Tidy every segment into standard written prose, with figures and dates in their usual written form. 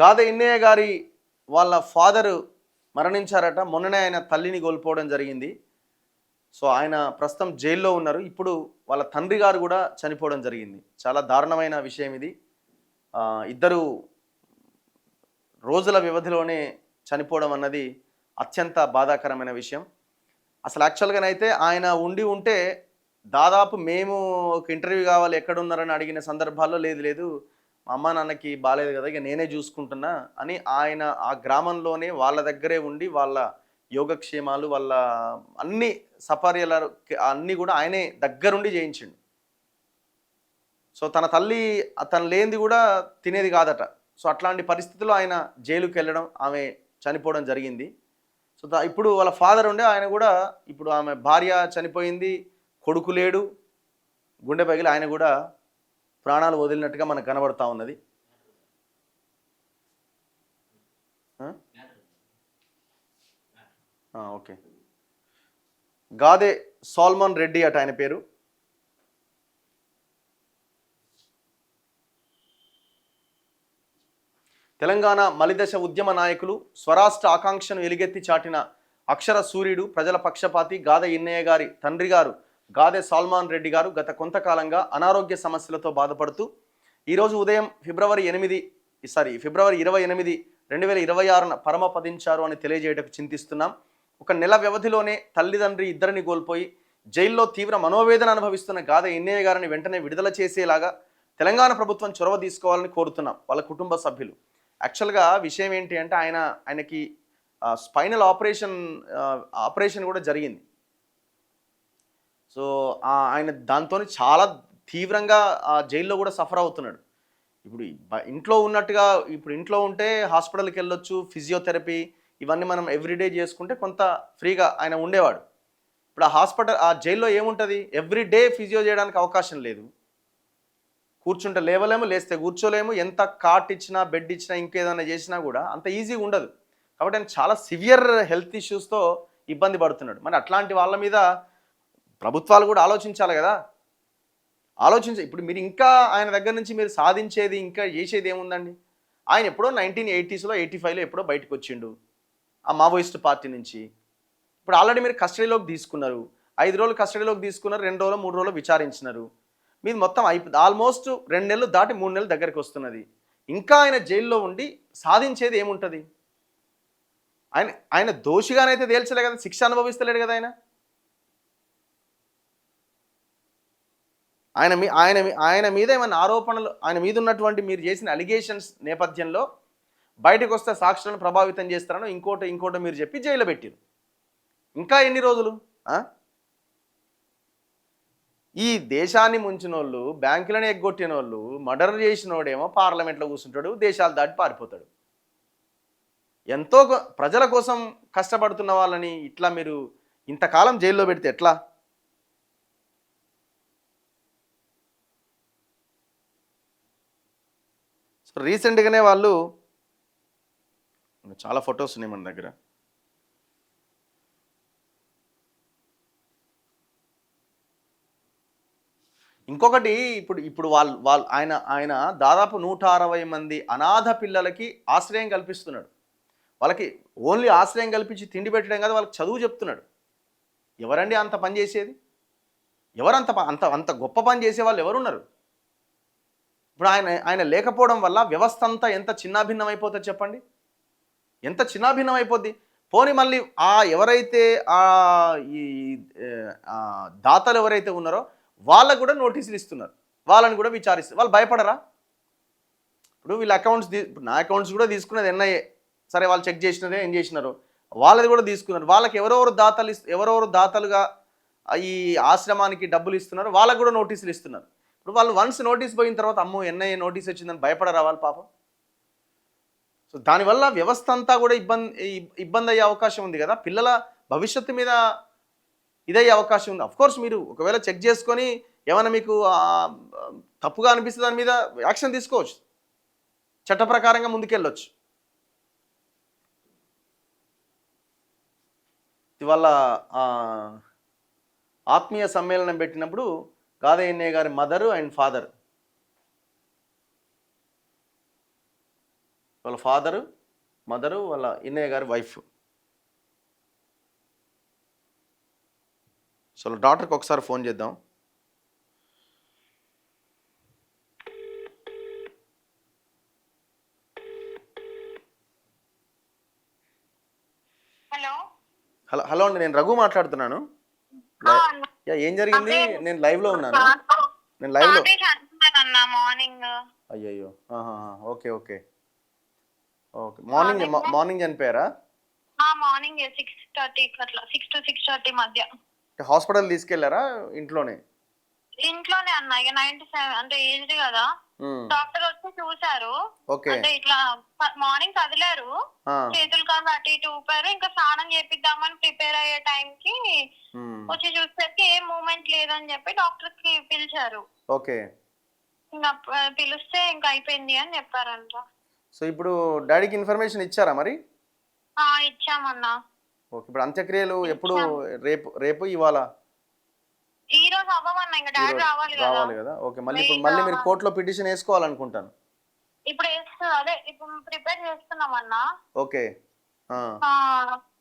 గాదె ఇన్నయ్య గారి వాళ్ళ ఫాదరు మరణించారట. మొన్ననే ఆయన తల్లిని కోల్పోవడం జరిగింది. సో ఆయన ప్రస్తుతం జైల్లో ఉన్నారు. ఇప్పుడు వాళ్ళ తండ్రి గారు కూడా చనిపోవడం జరిగింది. చాలా దారుణమైన విషయం ఇది. ఇద్దరు రోజుల వ్యవధిలోనే చనిపోవడం అన్నది అత్యంత బాధాకరమైన విషయం. అసలు యాక్చువల్గానైతే ఆయన ఉండి ఉంటే దాదాపు మేము ఒక ఇంటర్వ్యూ కావాలి ఎక్కడున్నారని అడిగిన సందర్భాల్లో లేదు లేదు మా అమ్మ నాన్నకి బాగాలేదు కదా ఇక నేనే చూసుకుంటున్నా అని ఆయన ఆ గ్రామంలోనే వాళ్ళ దగ్గరే ఉండి వాళ్ళ యోగక్షేమాలు వాళ్ళ అన్ని సపర్యల అన్నీ కూడా ఆయనే దగ్గరుండి చేయించిండు. సో తన తల్లి తను లేనిది కూడా తినేది కాదట. సో అట్లాంటి పరిస్థితుల్లో ఆయన జైలుకి వెళ్ళడం ఆమె చనిపోవడం జరిగింది. సో ఇప్పుడు వాళ్ళ ఫాదర్ ఉండే ఆయన కూడా ఇప్పుడు ఆమె భార్య చనిపోయింది, కొడుకు లేడు, గుండె పగిలి ఆయన కూడా ప్రాణాలు వదిలినట్టుగా మనకు కనబడతా ఉన్నది. ఓకే. గాదె సాల్మన్ రెడ్డి అట ఆయన పేరు. తెలంగాణ మలిదశ ఉద్యమ నాయకులు, స్వరాష్ట్ర ఆకాంక్షను ఎలుగెత్తి చాటిన అక్షర సూర్యుడు, ప్రజల పక్షపాతి గాదె ఇన్నయ్య గారి తండ్రి గారు గాదె సాల్మాన్ రెడ్డి గారు గత కొంతకాలంగా అనారోగ్య సమస్యలతో బాధపడుతూ ఈరోజు ఉదయం ఫిబ్రవరి 28, 2026న పరమపదించారు అని తెలియజేయటకు చింతిస్తున్నాం. ఒక నెల వ్యవధిలోనే తల్లిదండ్రి ఇద్దరిని కోల్పోయి జైల్లో తీవ్ర మనోవేదన అనుభవిస్తున్న గాదె ఇన్నయ్య గారిని వెంటనే విడుదల చేసేలాగా తెలంగాణ ప్రభుత్వం చొరవ తీసుకోవాలని కోరుతున్నాం వాళ్ళ కుటుంబ సభ్యులు. యాక్చువల్గా విషయం ఏంటి అంటే ఆయనకి స్పైనల్ ఆపరేషన్ కూడా జరిగింది. సో ఆయన దాంతో చాలా తీవ్రంగా జైల్లో కూడా సఫర్ అవుతున్నాడు. ఇప్పుడు ఇంట్లో ఉన్నట్టుగా ఇప్పుడు ఇంట్లో ఉంటే హాస్పిటల్కి వెళ్ళొచ్చు, ఫిజియోథెరపీ ఇవన్నీ మనం ఎవ్రీడే చేసుకుంటే కొంత ఫ్రీగా ఆయన ఉండేవాడు. ఇప్పుడు ఆ జైల్లో ఏముంటుంది, ఎవ్రీడే ఫిజియో చేయడానికి అవకాశం లేదు. కూర్చుంటే లేవలేము, లేస్తే కూర్చోలేము, ఎంత కాట్ ఇచ్చినా బెడ్ ఇచ్చినా ఇంకేదైనా చేసినా కూడా అంత ఈజీగా ఉండదు. కాబట్టి ఆయన చాలా సివియర్ హెల్త్ ఇష్యూస్తో ఇబ్బంది పడుతున్నాడు. మరి అట్లాంటి వాళ్ళ మీద ప్రభుత్వాలు కూడా ఆలోచించాలి కదా. ఇప్పుడు మీరు ఇంకా ఆయన దగ్గర నుంచి మీరు సాధించేది ఇంకా చేసేది ఏముందండి. ఆయన ఎప్పుడో 1980s 85లో ఎప్పుడో బయటకు వచ్చిండు ఆ మావోయిస్ట్ పార్టీ నుంచి. ఇప్పుడు ఆల్రెడీ మీరు కస్టడీలోకి తీసుకున్నారు, 5 రోజులు కస్టడీలోకి తీసుకున్నారు, 2 రోజులు 3 రోజులు విచారించినారు. మీది మొత్తం ఆల్మోస్ట్ 2 నెలలు దాటి 3 నెలలు దగ్గరికి వస్తున్నది. ఇంకా ఆయన జైల్లో ఉండి సాధించేది ఏముంటుంది. ఆయన దోషిగానైతే తేల్చలే కదా, శిక్ష అనుభవిస్తలేడు కదా. ఆయన మీద ఏమైనా ఆరోపణలు, ఆయన మీద ఉన్నటువంటి మీరు చేసిన అలిగేషన్స్ నేపథ్యంలో బయటకు వస్తే సాక్షులను ప్రభావితం చేస్తారనో ఇంకోటి మీరు చెప్పి జైల్లో పెట్టారు. ఇంకా ఎన్ని రోజులు? ఈ దేశాన్ని ముంచిన వాళ్ళు, బ్యాంకులను ఎగ్గొట్టిన వాళ్ళు, మర్డర్ చేసినోడేమో పార్లమెంట్లో కూర్చుంటాడు, దేశాలు దాటి పారిపోతాడు. ఎంతో ప్రజల కోసం కష్టపడుతున్న వాళ్ళని ఇట్లా మీరు ఇంతకాలం జైల్లో పెడితే ఎట్లా? సో రీసెంట్గానే వాళ్ళు చాలా ఫొటోస్ ఉన్నాయి మన దగ్గర. ఇంకొకటి ఇప్పుడు ఆయన దాదాపు 160 మంది అనాథ పిల్లలకి ఆశ్రయం కల్పిస్తున్నాడు. వాళ్ళకి ఓన్లీ ఆశ్రయం కల్పించి తిండి పెట్టడం కాదు, వాళ్ళకి చదువు చెప్తున్నాడు. ఎవరండి అంత పని చేసేది? అంత గొప్ప పని చేసే వాళ్ళు ఎవరున్నారు? ఇప్పుడు ఆయన లేకపోవడం వల్ల వ్యవస్థ అంతా ఎంత చిన్నాభిన్నం అయిపోతుంది చెప్పండి. ఎంత చిన్నాభిన్నం అయిపోద్ది. పోనీ మళ్ళీ ఎవరైతే ఈ దాతలు ఎవరైతే ఉన్నారో వాళ్ళకు కూడా నోటీసులు ఇస్తున్నారు, వాళ్ళని కూడా విచారిస్తారు. వాళ్ళు భయపడరా? ఇప్పుడు వీళ్ళ నా అకౌంట్స్ కూడా తీసుకున్నది ఎన్ఐఏ. సరే వాళ్ళు చెక్ చేసినదే ఏం చేసినారు, వాళ్ళది కూడా తీసుకున్నారు. వాళ్ళకి ఎవరెవరు దాతలుగా ఈ ఆశ్రమానికి డబ్బులు ఇస్తున్నారు, వాళ్ళకు కూడా నోటీసులు ఇస్తున్నారు. ఇప్పుడు వాళ్ళు వన్స్ నోటీస్ పోయిన తర్వాత అమ్మో ఎన్ఐఏ నోటీస్ వచ్చిందని భయపడరా వాళ్ళు పాపం? సో దానివల్ల వ్యవస్థ అంతా కూడా ఇబ్బంది అయ్యే అవకాశం ఉంది కదా. పిల్లల భవిష్యత్తు మీద ఇదయ్యే అవకాశం ఉంది. అఫ్కోర్స్ మీరు ఒకవేళ చెక్ చేసుకొని ఏమైనా మీకు తప్పుగా అనిపిస్తే దాని మీద యాక్షన్ తీసుకోవచ్చు, చట్ట ప్రకారంగా ముందుకెళ్ళొచ్చు. ఇవాళ ఆత్మీయ సమ్మేళనం పెట్టినప్పుడు గాదె ఇన్నయ్య గారి మదరు అండ్ ఫాదర్ వాళ్ళ ఫాదరు, మదరు, వాళ్ళ ఇన్నయ్య గారి వైఫ్. సో వాళ్ళ డాటర్కి ఒకసారి ఫోన్ చేద్దాం. హలో హలో హలో అండి, నేను రఘు మాట్లాడుతున్నాను. ఏం జరిగింది? నేను లైవ్లో ఉన్నాను. నేను లైవ్లో. మార్నింగ్. అయ్యయ్యో, ఓకే ఓకే ఓకే. మార్నింగ్ చనిపోయారా? మార్నింగ్ 6:30 అట్లా, 6 to 6:30 మధ్య. హాస్పిటల్ తీసుకెళ్లారా ఇంట్లోనే? ఇంట్లోనే అన్న, ఇక 97 అంటే ఏజ్ కదా. డాక్టర్ వచ్చి చూసారు. అంటే ఇట్లా మార్నింగ్ కదిలారు, చేతులు కాళ్ళు అటు ఇటు ఊపారు. ఇంకా స్నానం చేపిద్దామని ప్రిపేర్ అయ్యే టైంకి వచ్చి చూసేసరికి ఏం మూమెంట్ లేదని చెప్పి డాక్టర్ కి పిలిచారు. ఓకే. ఇంకా పిలిస్తే ఇంకా అయిపోయింది అని చెప్పారంట. సో ఇప్పుడు డాడీకి ఇన్ఫర్మేషన్ ఇచ్చారా మరి? ఇచ్చామన్నా. ఓకే. ఇప్పుడు అంత్యక్రియలు ఎప్పుడు? రేపు ఇవాళ? ఈ రోజు అవ్వమన్నా, ఇంకా డాడీ రావాలి కదా. ఓకే. మళ్ళీ మీరు కోర్టులో పిటిషన్ వేసుకోవాలనుకుంటాను. ఇప్పుడు అదే ఇప్పుడు ప్రిపేర్ చేస్తున్నామన్నా. ఓకే.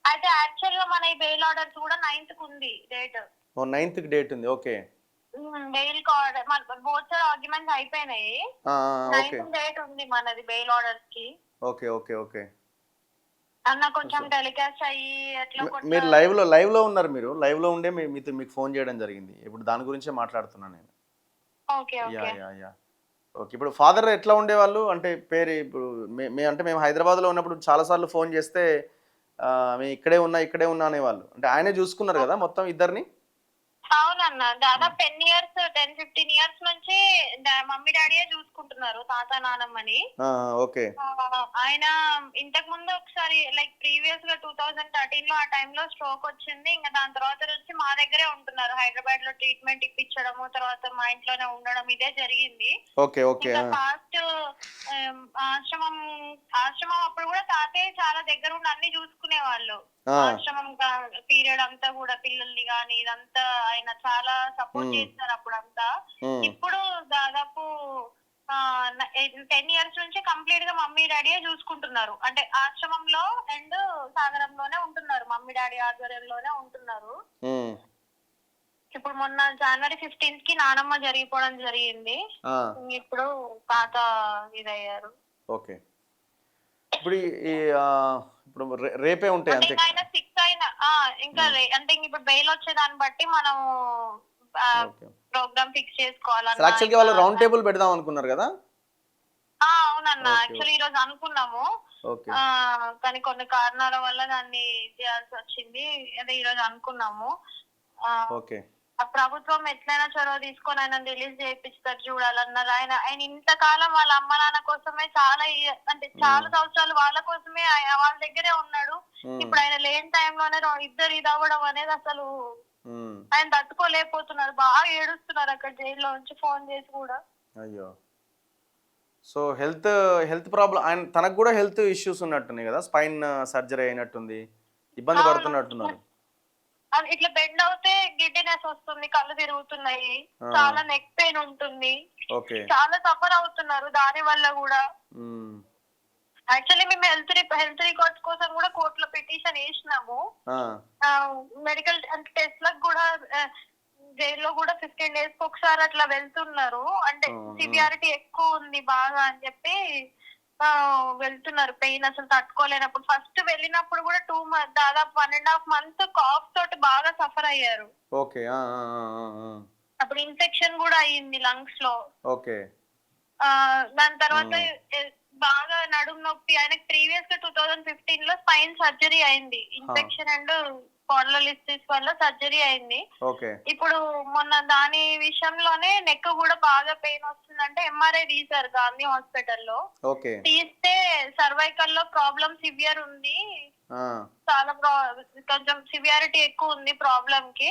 అయితే యాక్చువల్ గా మన ఈ బెయిల్ ఆర్డర్స్ కూడా 9th కి ఉంది డేట్. 9th కి డేట్ ఉంది. Okay. Bail order both side arguments అయిపోయినాయి. 9th డేట్ ఉంది మనది బెయిల్ ఆర్డర్స్ కి. ఓకే ఓకే ఓకే అన్న కొంచెం టెలికాస్ట్ అయ్యి అట్లా. మీరు లైవ్ లో ఉన్నారు. మీరు లైవ్ లో ఉండే మీకు ఫోన్ చేయడం జరిగింది. ఇప్పుడు దాని గురించే మాట్లాడుతున్నాను నేను. Okay okay okay. ఇప్పుడు ఫాదర్ ఎట్లా ఉండేవాళ్ళు? అంటే పేరు ఇప్పుడు మేము హైదరాబాద్లో ఉన్నప్పుడు చాలాసార్లు ఫోన్ చేస్తే మేము ఇక్కడే ఉన్నా అనేవాళ్ళు. అంటే ఆయనే చూసుకున్నారు కదా మొత్తం ఇద్దరిని? అవునన్న, దాదాపు 10-15 ఇయర్స్ నుంచి మమ్మీ డాడీయే చూసుకుంటున్నారు, తాత నానమ్మని. ఓకే. ఆయన ఇంతకు ముందు ఒకసారి లైక్ ప్రీవియస్ గా 2013 లో ఆ టైంలో స్ట్రోక్ వచ్చింది. ఇంకా దాని తర్వాత నుంచి మా దగ్గరే ఉంటున్నారు. హైదరాబాద్ లో ట్రీట్మెంట్ ఇప్పించడము, తర్వాత మా ఇంట్లోనే ఉండడం, ఇదే జరిగింది. Okay okay. ఫాస్ట్ ఆశ్రమం అప్పుడు కూడా తాతయ్య చాలా దగ్గర ఉండి అన్ని చూసుకునే వాళ్ళు. ఆశ్రమం పీరియడ్ అంతా కూడా పిల్లల్ని గాని ఇదంతా ఆయన చాలా సపోర్ట్ చేస్తారు అప్పుడంతా. ఇప్పుడు దాదాపు 10 ఇయర్స్ నుంచి కంప్లీట్ గా మమ్మీ డాడీయే చూసుకుంటున్నారు. అంటే ఆశ్రమంలో అండ్ సాగరంలోనే ఉంటున్నారు, మమ్మీ డాడీ ఆధ్వర్యంలోనే ఉంటున్నారు. ఇప్పుడు మొన్న January 15th కి నానమ్మ జరిగిపోవడం జరిగింది. ఇప్పుడు తాత ఇదయ్యారు. ఓకే. ఇప్పుడు రేపే ఉంటాయి అంతే. ఆయన 6 అయినా ఇంకా అంటే ఇప్పుడు బెయిల్ వచ్చే దాన్ని బట్టి మనం ప్రోగ్రామ్ ఫిక్స్ చేసుకోవాలి. యాక్చువల్లీ వాళ్ళు రౌండ్ టేబుల్ పెడదాం అనుకున్నారు కదా? అవునన్నా, యాక్చువల్లీ ఈ రోజు అనుకున్నాము, కానీ కొన్ని కారణాల వల్ల దాన్ని చేయాల్సి వచ్చింది. అదే ఈ రోజు అనుకున్నాము. ప్రభుత్వం ఎట్లయినా చొరవ తీసుకొని ఆయన రిలీజ్ చేయించుతారు చూడాలన్నారు. ఆయన ఇంతకాలం వాళ్ళ అమ్మ నాన్న కోసమే అంటే చాలా సంవత్సరాలు వాళ్ళ కోసమే వాళ్ళ దగ్గరే ఉన్నాడు. ఇప్పుడు ఆయన లేని టైంలోనే ఇద్దరు ఇదవ్వడం అనేది అసలు ఆయన తట్టుకోలేకపోతున్నారు. బాగా ఏడుస్తున్నారు అక్కడ జైల్లో నుంచి ఫోన్ చేసి కూడా. అయ్యో. సో హెల్త్ ప్రాబ్లం, ఆయన తనకు కూడా హెల్త్ ఇష్యూస్ ఉన్నట్టున్నాయి కదా, స్పైన్ సర్జరీ అయినట్టుంది, ఇబ్బంది పడుతున్నట్టున్నారు. ఇట్లా బెండ్ అవుతే గిడ్డినెస్ వస్తుంది, కళ్ళు తిరుగుతున్నాయి, చాలా నెక్ పెయిన్ ఉంటుంది, చాలా సఫర్ అవుతున్నారు దాని వల్ల కూడా. యాక్చువల్లీ మేము హెల్త్ రికార్డ్స్ కోసం కూడా కోర్టులో పిటిషన్ వేసినాము. మెడికల్ టెస్ట్ లకు కూడా జైల్లో కూడా 15 days కి ఒకసారి అట్లా వెళ్తున్నారు. అంటే సివియారిటీ ఎక్కువ ఉంది బాగా అని చెప్పి వెళ్తున్నారు. పెయిన్ అసలు తట్టుకోలేనప్పుడు ఫస్ట్ వెళ్ళినప్పుడు కూడా దాదాపు 1.5 months కాఫ్ తోటి బాగా సఫర్ అయ్యారు. అప్పుడు ఇన్ఫెక్షన్ కూడా అయ్యింది లంగ్స్ లో. దాని తర్వాత బాగా నడుము నొప్పి. ఆయనకి ప్రీవియస్ గా 2015 లో స్పైన్ సర్జరీ అయింది, ఇన్ఫెక్షన్ అండ్ స్పాండిలోలిసిస్ వల్ల సర్జరీ అయింది. ఇప్పుడు మొన్న దాని విషయంలోనే నెక్ కూడా బాగా పెయిన్ వస్తుందంటే ఎంఆర్ఐ తీశారు గాంధీ హాస్పిటల్లో. తీస్తే సర్వైకల్ లో ప్రాబ్లం సివియర్ ఉంది, చాలా కొంచెం సివియారిటీ ఎక్కువ ఉంది ప్రాబ్లం కి.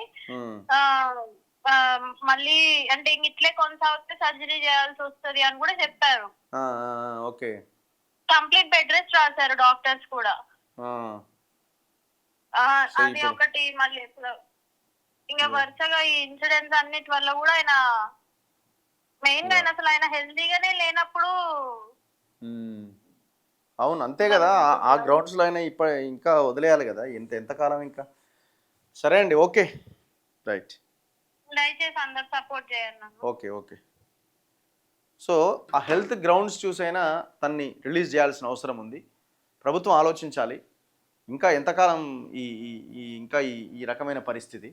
మళ్ళీ అంటే ఇట్లే కొనసాగితే సర్జరీ చేయాల్సి వస్తుంది అని కూడా చెప్పారు. కంప్లీట్ బెడ్ రెస్ట్ రాశారు డాక్టర్స్ కూడా. అది ఒకటి. మళ్ళీ ఇంకా వరుసగా ఈ ఇన్సిడెంట్స్ అన్నిటి వల్ల కూడా ఆయన మెయిన్ గా అసలు ఆయన హెల్దీగానే లేనప్పుడు అవును అంతే కదా, ఆ గ్రౌండ్స్లో అయినా ఇంకా వదిలేయాలి కదా, ఎంతకాలం ఇంకా. సరే అండి, ఓకే, రైట్, దయచేసి అందరు సపోర్ట్ చేయండి నాకు. Okay okay. సో ఆ హెల్త్ గ్రౌండ్స్ చూసైనా తన్ని రిలీజ్ చేయాల్సిన అవసరం ఉంది. ప్రభుత్వం ఆలోచించాలి. ఇంకా ఎంతకాలం ఈ ఈ ఈ ఇంకా ఈ ఈ రకమైన పరిస్థితి.